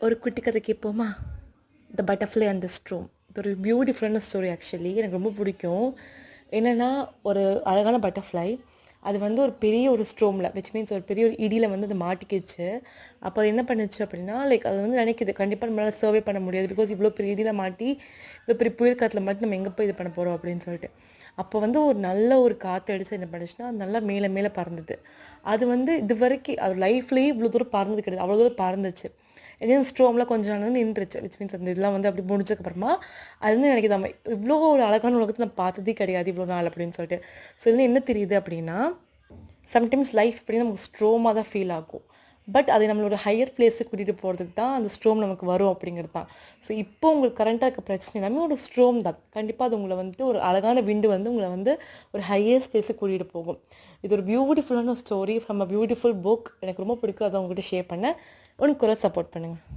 ஒரு குட்டி கதை கேட்போமா? த பட்டர்ஃப்ளை அண்ட் த ஸ்ட்ரோம். இது ஒரு பியூட்டிஃபுல்லான ஸ்டோரி. ஆக்சுவலி எனக்கு ரொம்ப பிடிக்கும். என்னென்னா, ஒரு அழகான பட்டர்ஃப்ளை அது வந்து ஒரு பெரிய ஒரு ஸ்ட்ரோமில், விச் மீன்ஸ் ஒரு பெரிய ஒரு இடியில் வந்து அது மாட்டிக்கிச்சு. அப்போ அது என்ன பண்ணுச்சு அப்படின்னா, லைக் அது வந்து நினைக்கிது கண்டிப்பாக நம்மளால் சர்வே பண்ண முடியாது, பிகாஸ் இவ்வளோ பெரிய இடியில் மாட்டி இவ்வளோ பெரிய புயல் காற்றுல மாட்டி நம்ம எங்கே போய் இது பண்ண போகிறோம் அப்படின்னு சொல்லிட்டு. அப்போ வந்து ஒரு நல்ல ஒரு காற்று அடித்து என்ன பண்ணுச்சுன்னா, அது நல்லா மேலே மேலே பறந்துது. அது வந்து இது வரைக்கும் அது லைஃப்லேயே இவ்வளோ தூரம் பறந்தது கிடையாது. அவ்வளோ தூரம் பறந்துச்சு. இதே ஸ்ட்ரோமில் கொஞ்ச நாள் வந்து நின்றுச்சு. விச் மீன்ஸ் அந்த இதெல்லாம் வந்து அப்படி முடிஞ்சதுக்கப்புறமா அது வந்து எனக்கு நம்ம இவ்வளோ ஒரு அழகான உலகத்தை நான் பார்த்ததே கிடையாது இவ்வளோ நாள் அப்படின்னு சொல்லிட்டு. ஸோ இதுல என்ன தெரியுது அப்படின்னா, சம்டைம்ஸ் லைஃப் அப்படின்னா நமக்கு ஸ்ட்ரோமாக தான் ஃபீல் ஆகும். பட் அதை நம்மளோட ஹையர் பிளேஸுக்கு கூட்டிகிட்டு போகிறதுக்கு தான் அந்த ஸ்ட்ரோம் நமக்கு வரும் அப்படிங்கிறது தான். ஸோ இப்போ உங்களுக்கு கரண்ட்டாக இருக்க பிரச்சனை எல்லாமே ஒரு ஸ்ட்ரோம் தான். கண்டிப்பாக அது உங்களை வந்துட்டு ஒரு அழகான விண்டு வந்து உங்களை வந்து ஒரு ஹையர் ஸ்பேஸுக்கு கூட்டிகிட்டு போகும். இது ஒரு பியூட்டிஃபுல்லான story from a beautiful book. எனக்கு ரொம்ப பிடிக்கும். அதை உங்கள்கிட்ட ஷேர் பண்ணேன். உனக்கு கூட சப்போர்ட் பண்ணுங்கள்.